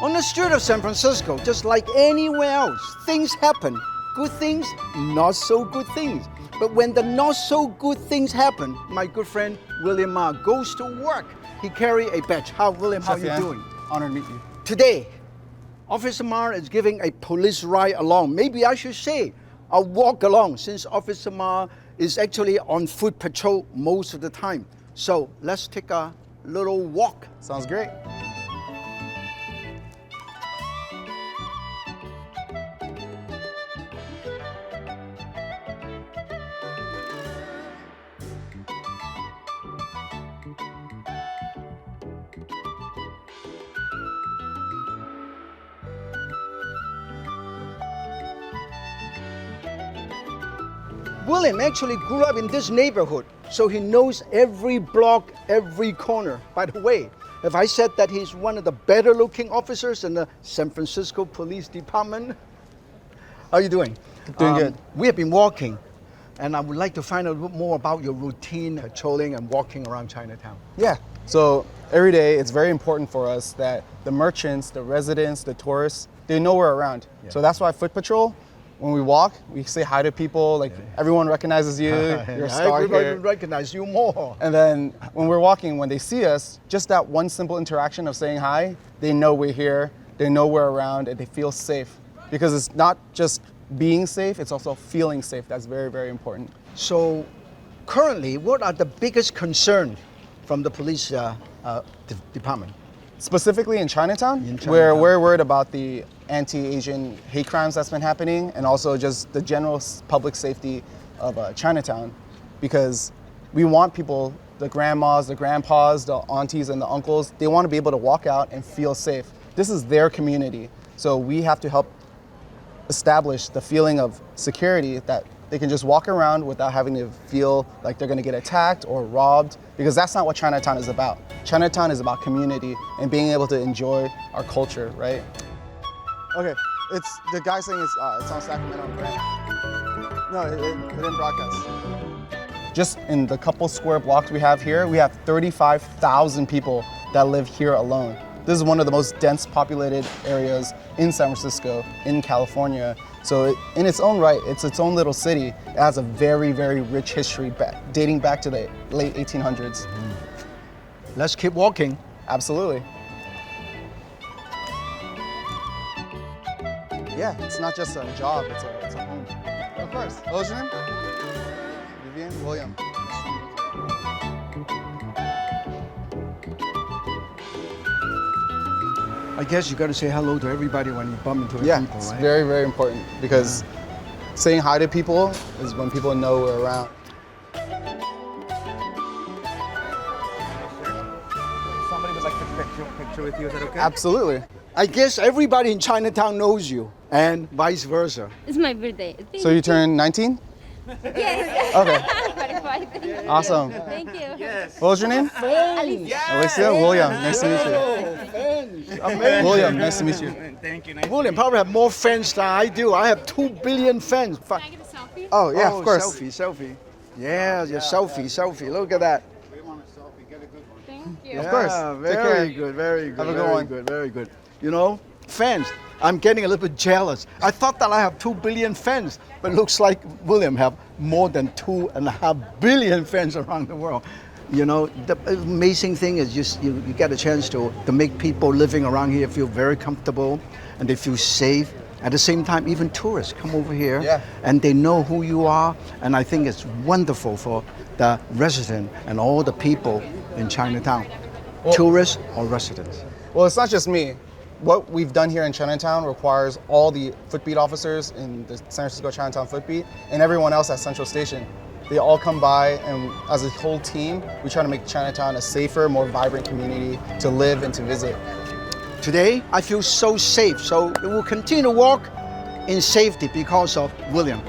On the street of San Francisco, just like anywhere else, things happen. Good things, not so good things. But when the not so good things happen, my good friend William Ma goes to work. He carry a badge. William, how you doing? Honored to meet you. Today, Officer Ma is giving a police ride along. Maybe I should say a walk along, since Officer Ma is actually on foot patrol most of the time. So let's take a little walk. Sounds great. William actually grew up in this neighborhood, so he knows every block, every corner. By the way, if I said that he's one of the better looking officers in the San Francisco Police Department, how are you doing? Doing good. We have been walking, and I would like to find out a bit more about your routine patrolling and walking around Chinatown. Yeah, so every day it's very important for us that the merchants, the residents, the tourists, they know we're around. Yeah. So that's why foot patrol, when we walk, we say hi to people, like everyone recognizes you, you're a star Everybody here. recognize you more. And then when we're walking, when they see us, just that one simple interaction of saying hi, they know we're here, they know we're around, and they feel safe. Because it's not just being safe, it's also feeling safe. That's very, very important. So currently, what are the biggest concerns from the police department? Specifically in Chinatown, where we're worried about the anti-Asian hate crimes that's been happening, and also just the general public safety of Chinatown, because we want people, the grandmas, the grandpas, the aunties, and the uncles, they want to be able to walk out and feel safe. This is their community, so we have to help establish the feeling of security that they can just walk around without having to feel like they're going to get attacked or robbed, because that's not what Chinatown is about. Chinatown is about community and being able to enjoy our culture, right? Okay, it's the guy saying it's on Sacramento. No, it didn't broadcast. Just in the couple square blocks we have here, we have 35,000 people that live here alone. This is one of the most dense populated areas in San Francisco, in California. So in its own right, it's its own little city. It has a very, very rich history dating back to the late 1800s. Let's keep walking. Absolutely. Yeah, it's not just a job, it's a home. Of course. What was your name? Vivian? William. I guess you got to say hello to everybody when you bump into people, right? Yeah, it's very, very important, because saying hi to people is when people know we're around. Somebody would like to take a picture with you, is that okay? Absolutely. I guess everybody in Chinatown knows you, and vice versa. It's my birthday. So you turned 19? Yes. Okay. Awesome. Thank you. Yes. What was your name? Alicia. Alicia? William, nice to meet you. William, nice to meet you. Thank you. William probably have more fans than I do. I have 2 billion fans. Can I get a selfie? Oh, yeah, of course. Selfie. Yeah, your selfie. Look at that. We want a selfie. Get a good one. Thank you. Of course. Yeah, Take very care. good, very good. Have a good very one. good, very good. You know, fans. I'm getting a little bit jealous. I thought that I have 2 billion fans, but it looks like William have more than 2.5 billion fans around the world. You know, the amazing thing is you get a chance to make people living around here feel very comfortable, and they feel safe. At the same time, even tourists come over here and they know who you are, and I think it's wonderful for the resident and all the people in Chinatown, tourists or residents. Well, it's not just me. What we've done here in Chinatown requires all the footbeat officers in the San Francisco Chinatown footbeat and everyone else at Central Station. They all come by, and as a whole team, we try to make Chinatown a safer, more vibrant community to live and to visit. Today, I feel so safe, so we will continue to walk in safety because of William.